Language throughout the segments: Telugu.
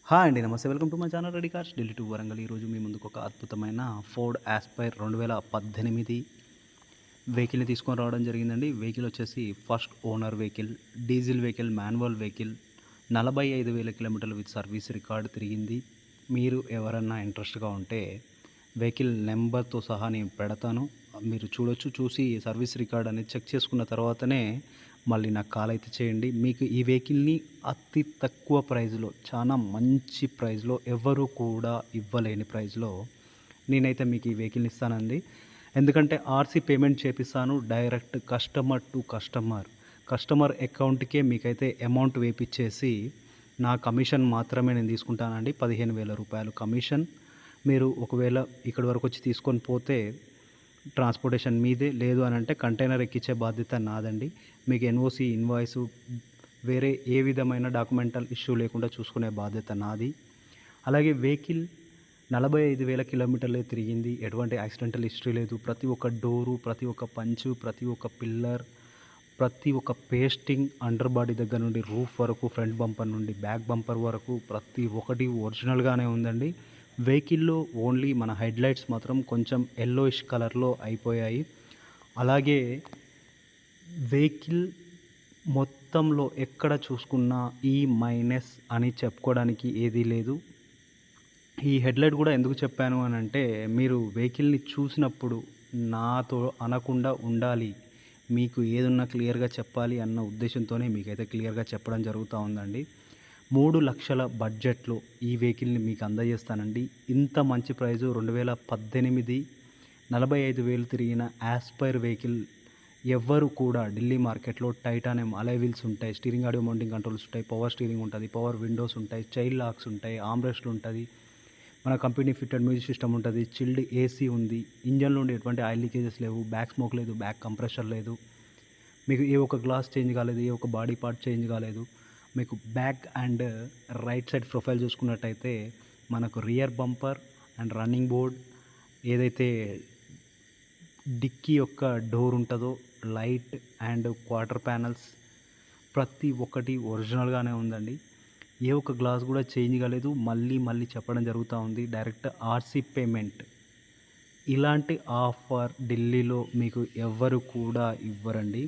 హాయ్ అండి. నమస్తే. Welcome to my channel ready Cars Delhi to Warangal. ఈరోజు మీ ముందుకు ఒక అద్భుతమైన ఫోర్డ్ ఆస్పైర్ 2018 వెహికల్‌ని తీసుకొని రావడం జరిగిందండి. వెహికల్ వచ్చేసి first owner vehicle, diesel vehicle, manual vehicle, 45,000 కిలోమీటర్లు విత్ సర్వీస్ రికార్డ్ తిరిగింది. మీరు ఎవరన్నా ఇంట్రెస్ట్‌గా ఉంటే వెహికల్ నెంబర్‌తో సహా నేను పెడతాను. మీరు చూడొచ్చు. చూసి సర్వీస్ రికార్డ్ అనేది చెక్ చేసుకున్న తర్వాతనే మళ్ళీ నాకు కాల్ అయితే చేయండి. మీకు ఈ వెహికల్‌ని అతి తక్కువ ప్రైస్‌లో, చాలా మంచి ప్రైస్‌లో, ఎవ్వరు కూడా ఇవ్వలేని ప్రైస్‌లో నేనైతే మీకు ఈ వెహికల్‌ని ఇస్తానండి. ఎందుకంటే ఆర్‌సీ పేమెంట్ చేపిస్తాను. Direct customer to customer. Customer అకౌంట్‌కే మీకైతే అమౌంట్ వేపిచ్చేసి నా కమిషన్ మాత్రమే నేను తీసుకుంటానండి. రూ. 15,000 కమిషన్. మీరు ఒకవేళ ఇక్కడి వరకు వచ్చి తీసుకొని పోతే ట్రాన్స్‌పోర్టేషన్ మీదే. లేదు అనంటే కంటైనర్ ఎక్కించే బాధ్యత నాదండి. మీకు ఎన్ఓసి, ఇన్వాయిసు, వేరే ఏ విధమైన డాక్యుమెంటల్ ఇష్యూ లేకుండా చూసుకునే బాధ్యత నాది. అలాగే వెహికల్ 45,000 కిలోమీటర్లే తిరిగింది. ఎటువంటి యాక్సిడెంటల్ హిస్టరీ లేదు. ప్రతి ఒక్క డోరు, ప్రతి ఒక్క పంచు, ప్రతి ఒక్క పిల్లర్, ప్రతి ఒక్క పేస్టింగ్, అండర్ బాడీ దగ్గర నుండి రూఫ్ వరకు, ఫ్రంట్ బంపర్ నుండి బ్యాక్ బంపర్ వరకు ప్రతి ఒక్కటి ఒరిజినల్‌గానే ఉందండి. వెహికల్‌లో ఓన్లీ మన హెడ్‌లైట్స్ మాత్రం కొంచెం యెల్లోయిష్ కలర్‌లో అయిపోయాయి. అలాగే వెహికల్ మొత్తంలో ఎక్కడ చూసుకున్నా ఈ మైనస్ అని చెప్పుకోవడానికి ఏదీ లేదు. ఈ హెడ్‌లైట్ గూడా ఎందుకు చెప్పాను అనంటే, మీరు వెహికల్‌ని చూసినప్పుడు నాతో అనకుండా ఉండాలి. మీకు ఏదున్నా క్లియర్‌గా చెప్పాలి అన్న ఉద్దేశంతోనే మీకైతే క్లియర్‌గా చెప్పడం జరుగుతా ఉందండి. 3,00,000 బడ్జెట్‌లో ఈ వెహికల్‌ని మీకు అందజేస్తానండి. ఇంత మంచి ప్రైజు 2018 45,000 తిరిగిన ఆస్పైర్ వెహికల్ ఎవ్వరు కూడా ఢిల్లీ మార్కెట్‌లో టైటానియం అలాయ్ వీల్స్ ఉంటాయి. స్టీరింగ్ ఆడియో మౌంటింగ్ కంట్రోల్స్ ఉంటాయి. పవర్ స్టీరింగ్ ఉంటది. పవర్ విండోస్ ఉంటాయి. చైల్డ్ లాక్స్ ఉంటాయి. ఆర్మ్‌రెస్ట్‌లు ఉంటది. మన కంపెనీ ఫిట్టెడ్ మ్యూజిక్ సిస్టమ్ ఉంటది. చిల్డ్ ఏసీ ఉంది. ఇంజన్‌లో నుండి ఎటువంటి ఆయిల్ లీకేజెస్ లేవు. బ్యాక్ స్మోక్ లేదు. బ్యాక్ కంప్రెషర్ లేదు. మీకు ఏ ఒక్క గ్లాస్ చేంజ్ కాలేదు. ఏ ఒక్క బాడీ పార్ట్ చేంజ్ కాలేదు. మీకు back and right side profile చూసుకున్నట్టయితే మనకు rear bumper and running board, ఏదైతే డిక్కీ యొక్క డోర్ ఉంటుందో, లైట్ అండ్ క్వార్టర్ ప్యానల్స్ ప్రతి ఒక్కటి ఒరిజినల్‌గానే ఉందండి. ఏ ఒక్క గ్లాస్ కూడా చేంజ్ కాలేదు. మళ్ళీ చెప్పడం జరుగుతూ ఉంది. Direct RC payment. ఇలాంటి ఆఫర్ ఢిల్లీలో మీకు ఎవ్వరు కూడా ఇవ్వరండి.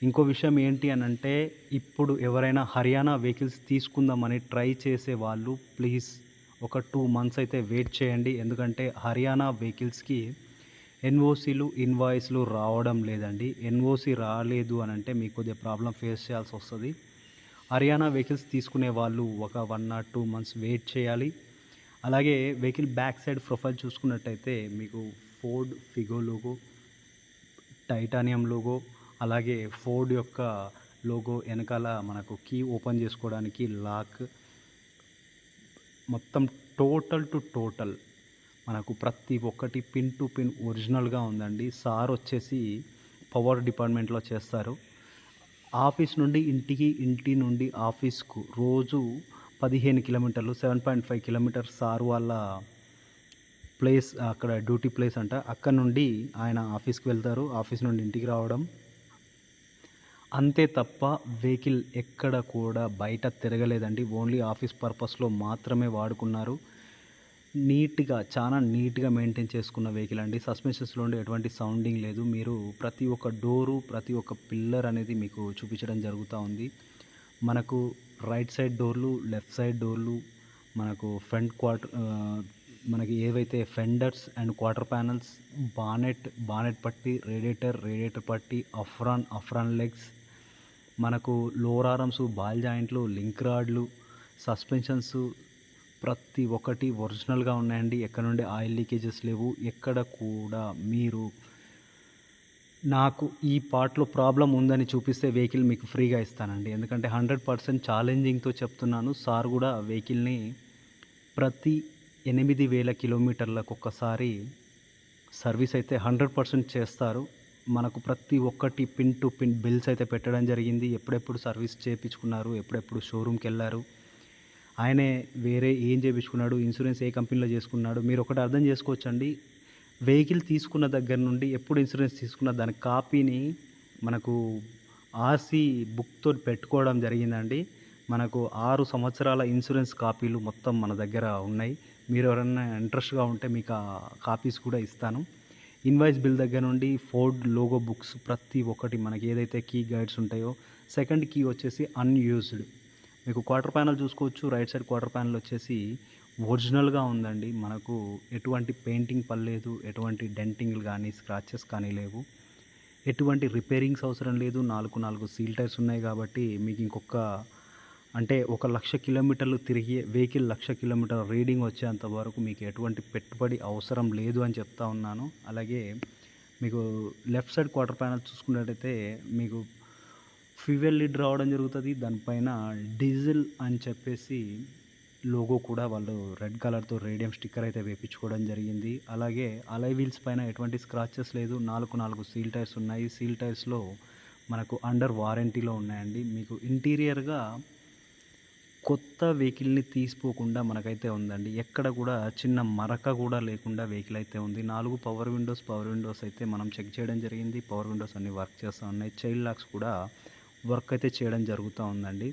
ఇంకో విషయం ఏంటి అనంటే, ఇప్పుడు ఎవరైనా హర్యానా వెహికల్స్ తీసుకుందామని ట్రై చేసే వాళ్ళు ప్లీజ్ ఒక 2 మంత్స్ అయితే వెయిట్ చేయండి. ఎందుకంటే హర్యానా వెహికల్స్‌కి ఎన్ఓసీలు, ఇన్వాయిస్‌లు రావడం లేదండి. ఎన్ఓసీ రాలేదు అనంటే మీకు కొద్దిగా ప్రాబ్లమ్ ఫేస్ చేయాల్సొస్తది. హర్యానా వెహికల్స్ తీసుకునే వాళ్ళు ఒక 1 ఆర్ 2 మంత్స్ వెయిట్ చేయాలి. అలాగే వెహికల్ బ్యాక్ సైడ్ ప్రొఫైల్ చూసుకున్నట్టయితే మీకు Ford Figo logo, titanium logo, అలాగే ఫోర్డ్ యొక్క లోగో ఎనకాల మనకు కీ ఓపెన్ చేసుకోవడానికి లాక్, మొత్తం టోటల్ టు టోటల్ మనకు ప్రతి ఒక్కటి పిన్ టు పిన్ ఒరిజినల్‌గా ఉందండి. సార్ వచ్చేసి పవర్ డిపార్ట్మెంట్‌లో చేస్తారు. ఆఫీస్ నుండి ఇంటికి, ఇంటి నుండి ఆఫీస్‌కు రోజు 15 కిలోమీటర్లు, 7.5 కిలోమీటర్స్ సార్ వాళ్ళ ప్లేస్, అక్కడ డ్యూటీ ప్లేస్ అంట. అక్కడ నుండి ఆయన ఆఫీస్‌కి వెళ్తారు. ఆఫీస్ నుండి ఇంటికి రావడం. అంతే తప్ప వెహికల్ ఎక్కడ కూడా బయట తిరగలేదండి. ఓన్లీ ఆఫీస్ పర్పస్‌లో మాత్రమే వాడుకున్నారు. నీట్‌గా, చాలా నీట్‌గా మెయింటైన్ చేసుకున్న వెహికల్ అండి. సస్పెన్షన్స్‌లో నుండి ఎటువంటి సౌండింగ్ లేదు. మీరు ప్రతి ఒక్క డోరు, ప్రతి ఒక్క పిల్లర్ అనేది మీకు చూపించడం జరుగుతూ ఉంది. మనకు రైట్ సైడ్ డోర్లు, లెఫ్ట్ సైడ్ డోర్లు, మనకు మనకి ఏవైతే fenders and quarter panels, bonnet పట్టి, రేడియేటర్ పట్టి, అఫ్రాన్ లెగ్స్, మనకు లోవర్ ఆర్మ్స్, బాల్ జాయింట్లు, లింక్ రాడ్లు, సస్పెన్షన్స్ ప్రతి ఒక్కటి ఒరిజినల్‌గా ఉన్నాయండి. ఎక్కడ నుండి ఆయిల్ లీకేజెస్ లేవు. ఎక్కడ కూడా మీరు నాకు ఈ పార్ట్‌లో ప్రాబ్లమ్ ఉందని చూపిస్తే వెహికల్ మీకు ఫ్రీగా ఇస్తానండి. ఎందుకంటే 100% ఛాలెంజింగ్‌తో చెప్తున్నాను. సార్ కూడా వెహికల్‌ని ప్రతి 8,000 కిలోమీటర్లకొకసారి సర్వీస్ అయితే 100% చేస్తారు. మనకు ప్రతి ఒక్కటి పిన్ టు పిన్ బిల్స్ అయితే పెట్టడం జరిగింది. ఎప్పుడెప్పుడు సర్వీస్ చేపించుకున్నారు, ఎప్పుడెప్పుడు షోరూమ్‌కెళ్లారు, ఆయనే వేరే ఏం చేపించుకున్నాడు, ఇన్సూరెన్స్ ఏ కంపెనీలో చేసుకున్నాడు. మీరొకటి అర్థం చేసుకోవచ్చండి. వెహికల్ తీసుకున్న దగ్గర నుండి ఎప్పుడు ఇన్సూరెన్స్ తీసుకున్న దాని కాపీని మనకు ఆర్‌సీ బుక్‌తో పెట్టుకోవడం జరిగిందండి. మనకు 6 సంవత్సరాల ఇన్సూరెన్స్ కాపీలు మొత్తం మన దగ్గర ఉన్నాయి. మీరు ఎవరన్నా ఇంట్రెస్ట్‌గా ఉంటే మీకు ఆ కాపీస్ కూడా ఇస్తాను. ఇన్వాయిస్ బిల్ దగ్గర నుండి ఫోర్డ్ లోగో బుక్స్ ప్రతి ఒక్కటి మనకి ఏదైతే కీ గైడ్స్ ఉంటాయో, సెకండ్ కీ వచ్చేసి అన్‌యూజ్డ్. మీకు క్వార్టర్ ప్యానెల్ చూసుకోవచ్చు. రైట్ సైడ్ క్వార్టర్ ప్యానెల్ వచ్చేసి ఒరిజినల్‌గా ఉందండి. మనకు ఎటువంటి పెయింటింగ్ పడలేదు. ఎటువంటి డెంటింగ్‌లు గానీ, స్క్రాచెస్ కానీ లేవు. ఎటువంటి రిపేరింగ్స్ అవసరం లేదు. 4 సీల్ టైర్స్ ఉన్నాయి కాబట్టి మీకు ఇంకొక అంటే 1,00,000 కిలోమీటర్లు తిరిగే వెహికల్ 1,00,000 కిలోమీటర్ల రీడింగ్ వచ్చేంత వరకు మీకు ఎటువంటి పెట్టుబడి అవసరం లేదు అని చెప్తా ఉన్నాను. అలాగే మీకు లెఫ్ట్ సైడ్ క్వార్టర్ ప్యానెల్ చూసుకున్నట్టయితే మీకు ఫ్యూయల్ లిడ్ రావడం జరుగుతది. దానిపైన డీజిల్ అని చెప్పేసి లోగో కూడా వాళ్ళు రెడ్ కలర్‌తో రేడియం స్టిక్కర్ అయితే వేపించుకోవడం జరిగింది. అలాగే అలాయ్ వీల్స్ పైన ఎటువంటి స్క్రాచెస్ లేదు. 4 సీల్ టైర్స్ ఉన్నాయి. సీల్ టైర్స్‌లో మనకు అండర్ వారంటీలో ఉన్నాయండి. మీకు ఇంటీరియర్‌గా కొత్త వెహికల్‌ని తీసిపోకుండా మనకైతే ఉందండి. ఎక్కడ కూడా చిన్న మరక కూడా లేకుండా వెహికల్ అయితే ఉంది. 4 పవర్ విండోస్ అయితే మనం చెక్ చేయడం జరిగింది. పవర్ విండోస్ అన్నీ వర్క్ చేస్తా ఉన్నాయి. చైల్డ్ లాక్స్ కూడా వర్క్ అయితే చేయడం జరుగుతూ ఉందండి.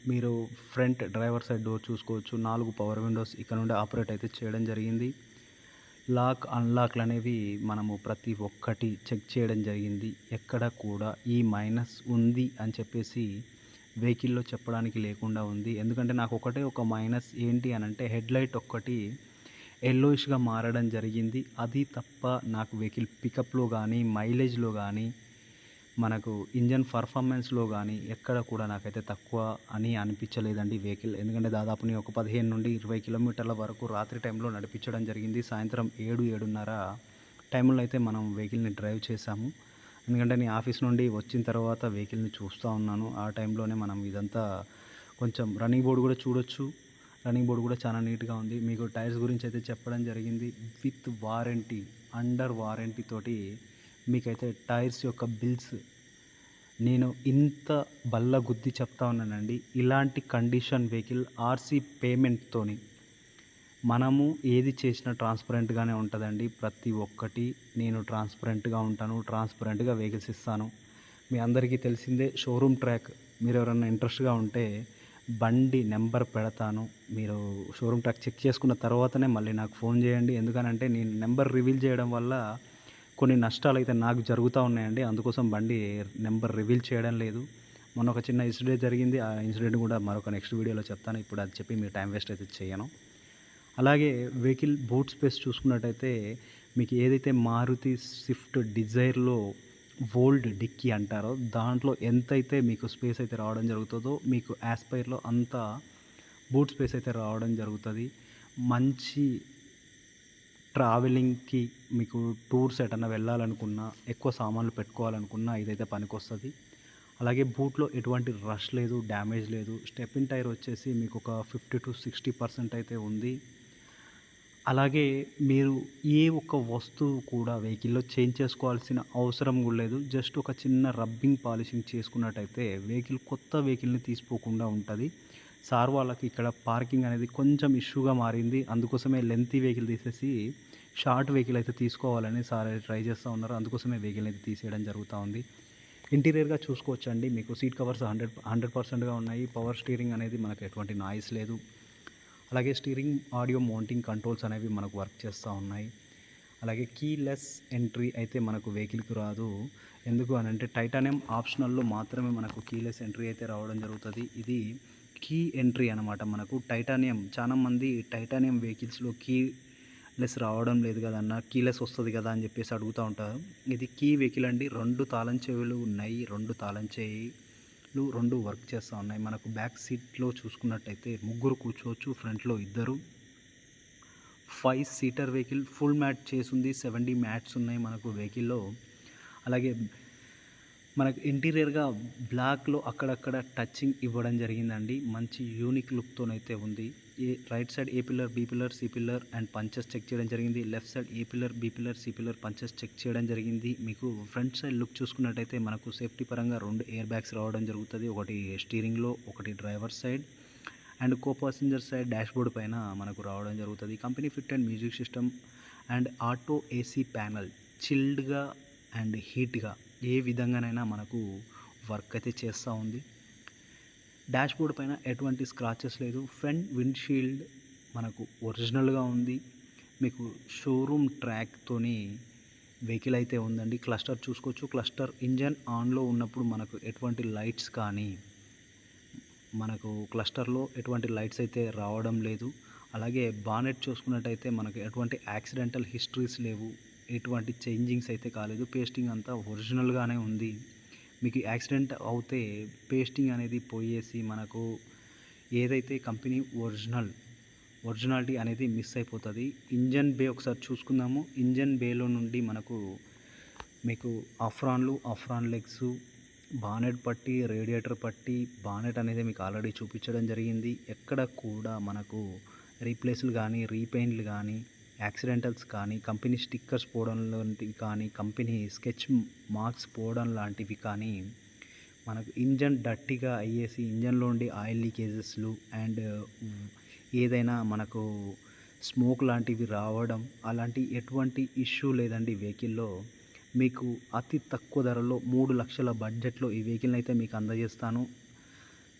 మీరు ఫ్రంట్ డ్రైవర్ సైడ్ డోర్ చూసుకోవచ్చు. 4 పవర్ విండోస్ ఇక్కడ నుండి ఆపరేట్ అయితే చేయడం జరిగింది. లాక్, అన్‌లాక్‌లు అనేవి మనము ప్రతి ఒక్కటి చెక్ చేయడం జరిగింది. ఎక్కడ కూడా ఈ మైనస్ ఉంది అని చెప్పేసి వెహికల్‌లో చెప్పడానికి లేకుండా ఉంది. ఎందుకంటే నాకు ఒకటే ఒక మైనస్ ఏంటి అనంటే హెడ్‌లైట్ ఒక్కటి యెల్లోయిష్‌గా మారడం జరిగింది. అది తప్ప నాకు వెహికల్ పికప్‌లో గానీ, మైలేజ్‌లో గానీ, మనకు ఇంజన్ పర్ఫార్మెన్స్‌లో గానీ ఎక్కడ కూడా నాకైతే తక్కువ అని అనిపించలేదండి వెహికల్. ఎందుకంటే దాదాపు నేను ఒక 15-20 కిలోమీటర్ల వరకు రాత్రి టైంలో నడిపించడం జరిగింది. సాయంత్రం 7, 7:30 టైంలో అయితే మనం వెహికల్‌ని డ్రైవ్ చేశాము. ఎందుకంటే నేను ఆఫీస్ నుండి వచ్చిన తర్వాత వెహికల్‌ని చూస్తూ ఉన్నాను. ఆ టైంలోనే మనం ఇదంతా కొంచెం రన్నింగ్ బోర్డ్ కూడా చూడొచ్చు. రన్నింగ్ బోర్డ్ కూడా చాలా నీట్‌గా ఉంది. మీకు టైర్స్ గురించి అయితే చెప్పడం జరిగింది. విత్ వారంటీ, అండర్ వారంటీ తోటి మీకైతే టైర్స్ యొక్క బిల్స్ నేను ఇంత బల్లగుద్ది చెప్తా ఉన్నానండి. ఇలాంటి కండిషన్ వెహికల్ ఆర్‌సీ పేమెంట్‌తోని మనము ఏది చేసినా ట్రాన్స్‌పరెంట్‌గానే ఉంటదండి. ప్రతి ఒక్కటి నేను ట్రాన్స్‌పరెంట్‌గా ఉంటాను. ట్రాన్స్‌పరెంట్‌గా వెహికల్స్ ఇస్తాను. మీ అందరికీ తెలిసిందే షోరూమ్ ట్రాక్. మీరెవరన్నా ఇంట్రెస్ట్‌గా ఉంటే బండి నెంబర్ పెడతాను. మీరు షోరూమ్ ట్రాక్ చెక్ చేసుకున్న తర్వాతనే మళ్ళీ నాకు ఫోన్ చేయండి. ఎందుకనంటే నేను నెంబర్ రివీల్ చేయడం వల్ల కొన్ని నష్టాలైతే నాకు జరుగుతా ఉన్నాయండి. అందుకోసం బండి నెంబర్ రివీల్ చేయడం లేదు. మొన్న ఒక చిన్న ఇన్సిడెంట్ జరిగింది. ఆ ఇన్సిడెంట్ కూడా మరొక నెక్స్ట్ వీడియోలో చెప్తాను. ఇప్పుడు అది చెప్పి మీ టైం వేస్ట్ అయితే చేయను. అలాగే వెహికల్ బూట్ స్పేస్ చూసుకున్నట్టయితే మీకు ఏదైతే మారుతి స్విఫ్ట్ డిజైర్‌లో వోల్డ్ డిక్కీ అంటారో దాంట్లో ఎంతైతే మీకు స్పేస్ అయితే రావడం జరుగుతదో మీకు యాస్పైర్‌లో అంత బూట్ స్పేస్ అయితే రావడం జరుగుతది. మంచి ట్రావెలింగ్‌కి మీకు టూర్స్ ఎటన్నా వెళ్ళాలనుకున్నా, ఎక్కువ సామాన్లు పెట్టుకోవాలనుకున్నా ఇదైతే పనికొస్తది. అలాగే బూట్‌లో ఎటువంటి రష్ లేదు, డ్యామేజ్ లేదు. స్టెప్పిన్ టైర్ వచ్చేసి మీకొక 50-60% అయితే ఉంది. అలాగే మీరు ఏ ఒక్క వస్తువు కూడా వెహికల్‌లో చేంజ్ చేసుకోవాల్సిన అవసరం గూడా లేదు. జస్ట్ ఒక చిన్న రబ్బింగ్, పాలిషింగ్ చేసుకున్నట్టయితే కొత్త వెహికల్‌ని తీసిపోకుండా ఉంటది. సార్ వాళ్ళకి ఇక్కడ పార్కింగ్ అనేది కొంచెం ఇష్యూగా మారింది. అందుకోసమే లెంతీ వెహికల్ తీసేసి షార్ట్ వెహికల్ అయితే తీసుకోవాలని సార్ అయితే ట్రై చేస్తా ఉన్నారు. అందుకోసమే వెహికల్ అయితే తీసేయడం జరుగుతా ఉంది. ఇంటీరియర్‌గా చూసుకోవచ్చండి. మీకు సీట్ కవర్స్ 100% ఉన్నాయి. పవర్ స్టీరింగ్ అనేది మనకు ఎటువంటి నాయిస్ లేదు. అలాగే స్టీరింగ్, ఆడియో మౌంటింగ్ కంట్రోల్స్ అనేవి మనకు వర్క్ చేస్తూ ఉన్నాయి. అలాగే కీలెస్ ఎంట్రీ అయితే మనకు వెహికల్‌కి రాదు. ఎందుకు అనంటే టైటానియం ఆప్షనల్‌లో మాత్రమే మనకు కీలెస్ ఎంట్రీ అయితే రావడం జరుగుతది. ఇది కీ ఎంట్రీ అనమాట. మనకు టైటానియం చాలామంది టైటానియం వెహికల్స్‌లో కీలెస్ రావడం లేదు కదన్నా, కీలెస్ వస్తది కదా అని చెప్పేసి అడుగుతా ఉంటారు. ఇది కీ వెహికల్ అండి. 2 తాళం చెవులు ఉన్నాయి. 2 తాళం చెవులు 2 వర్క్ చేస్తా ఉన్నాయి. మనకు బ్యాక్ సీట్‌లో చూసుకున్నట్టయితే ముగ్గురు కూర్చోవచ్చు. ఫ్రంట్‌లో ఇద్దరు. 5 సీటర్ వెహికల్ ఫుల్ మ్యాట్ చేసుంది. 70 మ్యాట్స్ ఉన్నాయి మనకు వెహికల్‌లో. అలాగే మనకు ఇంటీరియర్‌గా బ్లాక్‌లో అక్కడక్కడ టచింగ్ ఇవ్వడం జరిగిందండి. మంచి యూనిక్ లుక్‌తోనైతే ఉంది. Right side A pillar, B pillar, C pillar and punches check చేయడం జరిగింది. Left side A pillar, B pillar, C pillar punches check చేయడం జరిగింది. మీకు ఫ్రంట్ సైడ్ లుక్ చూసుకున్నట్టయితే మనకు సేఫ్టీ పరంగా 2 ఎయిర్ బ్యాగ్స్ రావడం జరుగుతది. ఒకటి స్టీరింగ్‌లో, ఒకటి driver side and co passenger side dashboard పైన మనకు రావడం జరుగుతది. Company fit and music system and auto AC panel చిల్డ్‌గా అండ్ హీట్‌గా ఏ విధంగానైనా మనకు వర్క్ అయితే చేస్తూ ఉంది. డాష్‌బోర్డ్ పైన ఎటువంటి స్క్రాచెస్ లేదు. ఫ్రంట్ విండ్‌షీల్డ్ మనకు ఒరిజినల్‌గా ఉంది. మీకు షోరూమ్ ట్రాక్‌తోని వెహికల్ అయితే ఉందండి. క్లస్టర్ చూసుకోవచ్చు. క్లస్టర్ ఇంజన్ ఆన్‌లో ఉన్నప్పుడు మనకు ఎటువంటి లైట్స్ కానీ, మనకు క్లస్టర్‌లో ఎటువంటి లైట్స్ అయితే రావడం లేదు. అలాగే బానెట్ చూసుకున్నట్టయితే మనకు ఎటువంటి యాక్సిడెంటల్ హిస్టరీస్ లేవు. ఎటువంటి చేంజింగ్స్ అయితే కాలేదు. పేస్టింగ్ అంతా ఒరిజినల్‌గానే ఉంది. మీకు యాక్సిడెంట్ అవుతే పేస్టింగ్ అనేది పోయేసి మనకు ఏదైతే కంపెనీ ఒరిజినాలిటీ అనేది మిస్ అయిపోతది. ఇంజన్ బే ఒకసారి చూసుకుందాము. ఇంజన్ బేలో నుండి మీకు అఫ్రాన్ లెగ్సు, బానెట్ పట్టి, రేడియేటర్ పట్టి, బానెట్ అనేది మీకు ఆల్రెడీ చూపించడం జరిగింది. ఎక్కడ కూడా మనకు రీప్లేస్‌లు గానీ, రీపెయింట్‌లు గానీ, యాక్సిడెంటల్స్ కానీ, కంపెనీ స్టిక్కర్స్ పోవడం లాంటివి కానీ, కంపెనీ స్కెచ్ మార్క్స్ పోవడం లాంటివి కానీ, మనకు ఇంజన్ డర్టీగా అయ్యేసి ఇంజన్‌లో నుండి ఆయిల్ లీకేజెస్‌లు అండ్ ఏదైనా మనకు స్మోక్ లాంటివి రావడం అలాంటి ఎటువంటి ఇష్యూ లేదండి వెహికల్‌లో. మీకు అతి తక్కువ ధరలో 3,00,000 బడ్జెట్‌లో ఈ వెహికల్‌ని అయితే మీకు అందజేస్తాను.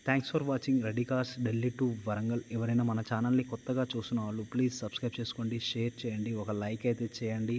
Thanks for watching Ready Cars Delhi to Warangal. ఎవరైనా మన ఛానల్‌ని కొత్తగా చూస్తున్న వాళ్ళు ప్లీజ్ సబ్స్క్రైబ్ చేసుకోండి, షేర్ చేయండి, ఒక లైక్ అయితే చేయండి.